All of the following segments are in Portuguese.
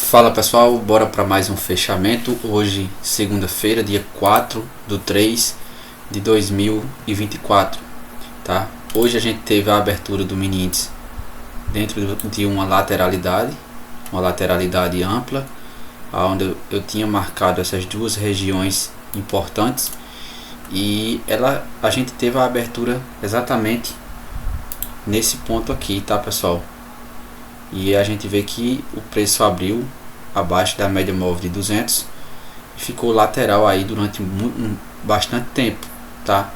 Fala pessoal, bora para mais um fechamento. Hoje, segunda-feira, dia 4/3/2024, tá? Hoje a gente teve a abertura do mini índice dentro de uma lateralidade ampla, onde eu tinha marcado essas duas regiões importantes e a gente teve a abertura exatamente nesse ponto aqui, tá pessoal? E a gente vê que o preço abriu abaixo da média móvel de 200 e ficou lateral aí durante bastante tempo, tá?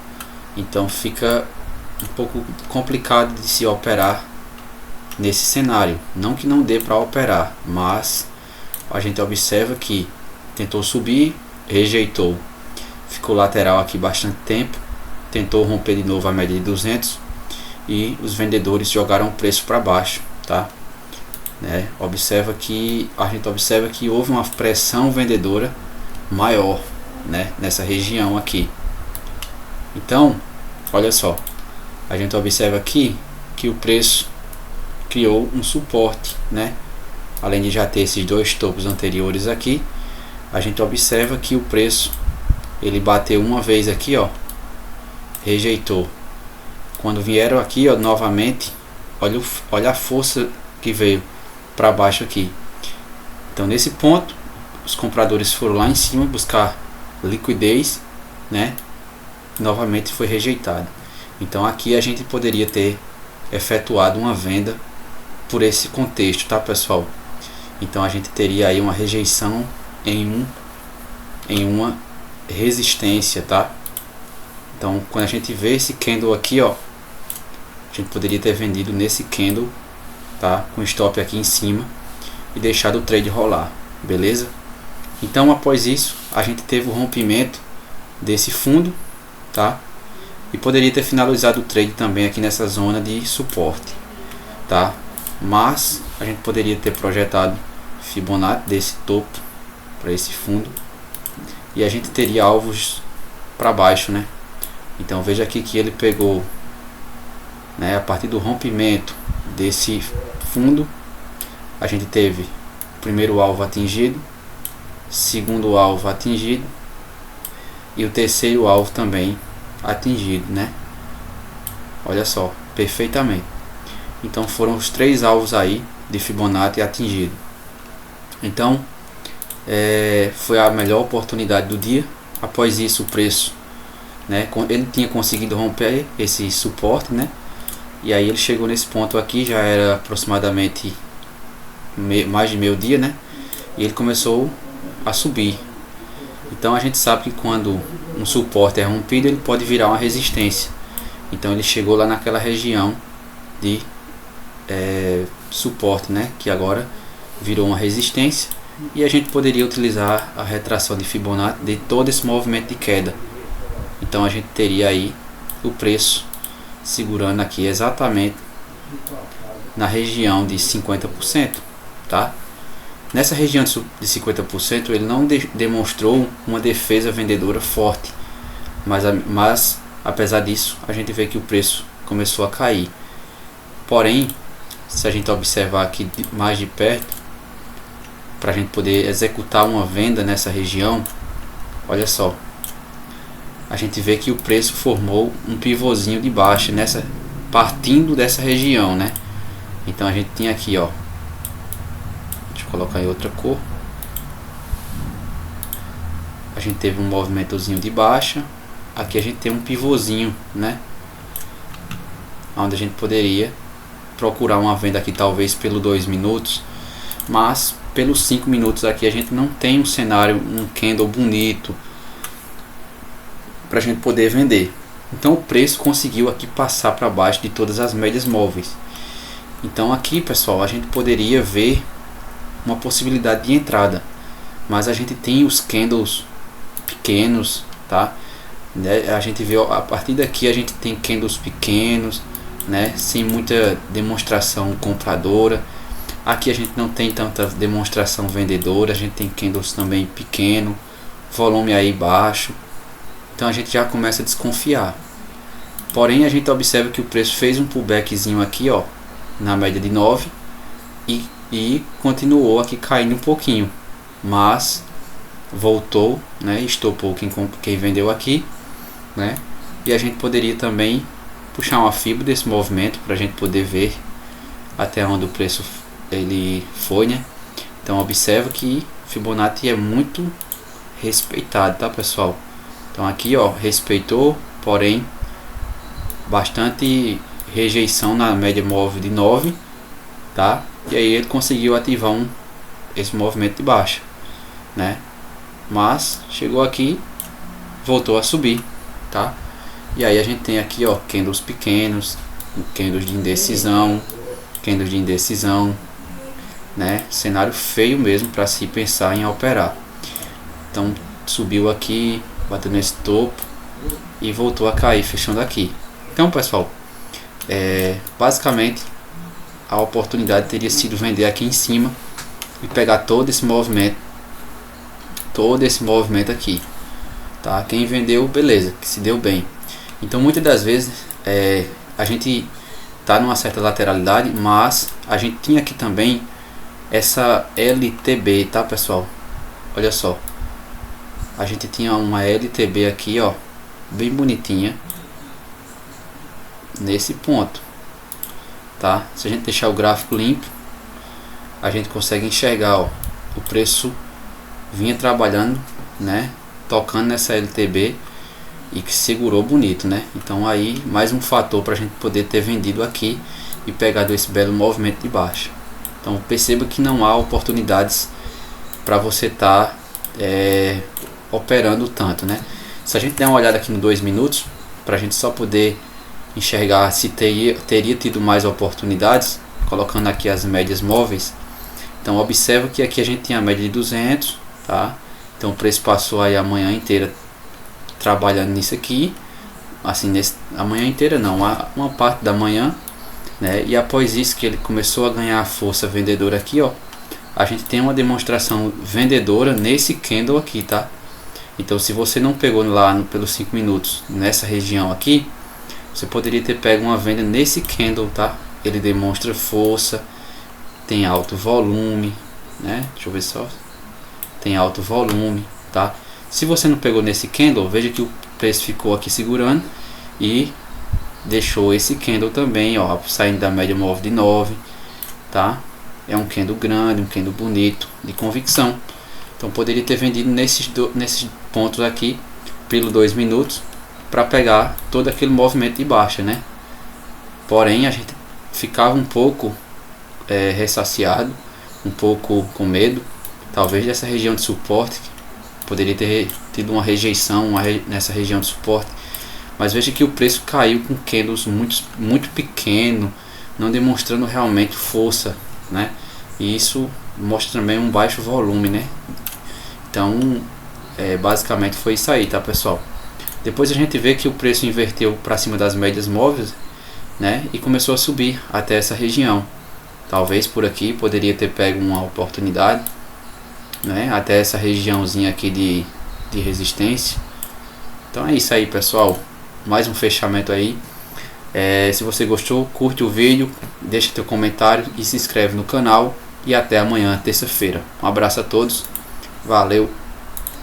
Então fica um pouco complicado de se operar nesse cenário. Não que não dê para operar, mas a gente observa que tentou subir, rejeitou, ficou lateral aqui bastante tempo, tentou romper de novo a média de 200 e os vendedores jogaram o preço para baixo, tá? A gente observa que houve uma pressão vendedora maior, né, nessa região aqui. Então, olha só, a gente observa aqui que o preço criou um suporte, né? Além de já ter esses dois topos anteriores aqui, a gente observa que o preço ele bateu uma vez aqui, ó, rejeitou. Quando vieram aqui, ó, novamente, olha a força que veio para baixo aqui. Então nesse ponto os compradores foram lá em cima buscar liquidez, né? Novamente foi rejeitado. Então aqui a gente poderia ter efetuado uma venda por esse contexto, tá pessoal? Então a gente teria aí uma rejeição em uma resistência, tá? Então quando a gente vê esse candle aqui, ó, a gente poderia ter vendido nesse candle, tá? Com stop aqui em cima e deixado o trade rolar, beleza? Então após isso a gente teve o rompimento desse fundo, tá? E poderia ter finalizado o trade também aqui nessa zona de suporte, tá? Mas a gente poderia ter projetado Fibonacci desse topo para esse fundo e a gente teria alvos para baixo, né? Então veja aqui que ele pegou, né, a partir do rompimento desse fundo, a gente teve o primeiro alvo atingido, segundo alvo atingido e o terceiro alvo também atingido, né? Olha só, perfeitamente. Então foram os três alvos aí de Fibonacci atingido. Então foi a melhor oportunidade do dia. Após isso o preço, né, ele tinha conseguido romper esse suporte, né? E aí ele chegou nesse ponto aqui, já era aproximadamente mais de meio dia, né? E ele começou a subir. Então a gente sabe que quando um suporte é rompido, ele pode virar uma resistência. Então ele chegou lá naquela região de suporte, né? Que agora virou uma resistência. E a gente poderia utilizar a retração de Fibonacci de todo esse movimento de queda. Então a gente teria aí o preço segurando aqui exatamente na região de 50%, tá? Nessa região de 50% ele não demonstrou uma defesa vendedora forte, mas apesar disso a gente vê que o preço começou a cair. Porém, se a gente observar aqui mais de perto, para a gente poder executar uma venda nessa região, olha só, a gente vê que o preço formou um pivôzinho de baixa partindo dessa região, né? Então a gente tinha aqui, ó, deixa eu colocar em outra cor, a gente teve um movimentozinho de baixa, aqui a gente tem um pivôzinho, né? Onde a gente poderia procurar uma venda aqui talvez pelo 2 minutos, mas pelos 5 minutos aqui a gente não tem um cenário, um candle bonito para a gente poder vender. Então o preço conseguiu aqui passar para baixo de todas as médias móveis. Então aqui, pessoal, a gente poderia ver uma possibilidade de entrada, mas a gente tem os candles pequenos, tá? A gente vê a partir daqui, a gente tem candles pequenos, né, sem muita demonstração compradora. Aqui a gente não tem tanta demonstração vendedora, a gente tem candles também pequeno, volume aí baixo. Então a gente já começa a desconfiar. Porém a gente observa que o preço fez um pullbackzinho aqui, ó, na média de 9 e e continuou aqui caindo um pouquinho, mas voltou, né, estopou quem vendeu aqui, né, e a gente poderia também puxar uma fibra desse movimento para a gente poder ver até onde o preço ele foi, né. Então observa que Fibonacci é muito respeitado, tá pessoal? Então aqui ó, respeitou, porém bastante rejeição na média móvel de 9, tá? E aí ele conseguiu ativar esse movimento de baixa, né? Mas chegou aqui, voltou a subir, tá? E aí a gente tem aqui ó, candles pequenos, candles de indecisão, né? Cenário feio mesmo para se pensar em operar. Então subiu aqui, bateu nesse topo e voltou a cair, fechando aqui. Então pessoal, basicamente a oportunidade teria sido vender aqui em cima e pegar todo esse movimento aqui, tá? Quem vendeu, beleza, que se deu bem. Então muitas das vezes a gente tá numa certa lateralidade, mas a gente tinha aqui também essa LTB, tá pessoal? Olha só, a gente tinha uma LTB aqui ó, bem bonitinha nesse ponto, tá? Se a gente deixar o gráfico limpo, a gente consegue enxergar ó, o preço vinha trabalhando, né, tocando nessa LTB e que segurou bonito, né? Então aí mais um fator para a gente poder ter vendido aqui e pegado esse belo movimento de baixa. Então perceba que não há oportunidades para você estar operando tanto, né? Se a gente der uma olhada aqui no 2 minutos, para a gente só poder enxergar se teria tido mais oportunidades, colocando aqui as médias móveis. Então observa que aqui a gente tem a média de 200, tá? Então o preço passou aí a manhã inteira trabalhando nisso aqui, assim, a manhã inteira não, uma parte da manhã, né? E após isso que ele começou a ganhar força vendedora aqui, ó, a gente tem uma demonstração vendedora nesse candle aqui, tá? Então se você não pegou lá pelos 5 minutos nessa região aqui, você poderia ter pego uma venda nesse candle, tá? Ele demonstra força, tem alto volume, né? Deixa eu ver só, tem alto volume, tá? Se você não pegou nesse candle, veja que o preço ficou aqui segurando e deixou esse candle também, ó, saindo da média móvel de 9, tá? É um candle grande, um candle bonito, de convicção. Então poderia ter vendido nesses pontos aqui pelo 2 minutos para pegar todo aquele movimento de baixa, né? Porém a gente ficava um pouco ressaciado, um pouco com medo, talvez dessa região de suporte. Poderia ter tido uma rejeição nessa região de suporte, mas veja que o preço caiu com candles muito pequeno, não demonstrando realmente força, né? E isso mostra também um baixo volume, né? Então basicamente foi isso aí, tá pessoal? Depois a gente vê que o preço inverteu para cima das médias móveis, né? E começou a subir até essa região. Talvez por aqui poderia ter pego uma oportunidade, né, até essa regiãozinha aqui de resistência. Então é isso aí pessoal, mais um fechamento aí. Se você gostou, curte o vídeo, deixa teu comentário e se inscreve no canal. E até amanhã, terça-feira. Um abraço a todos, valeu.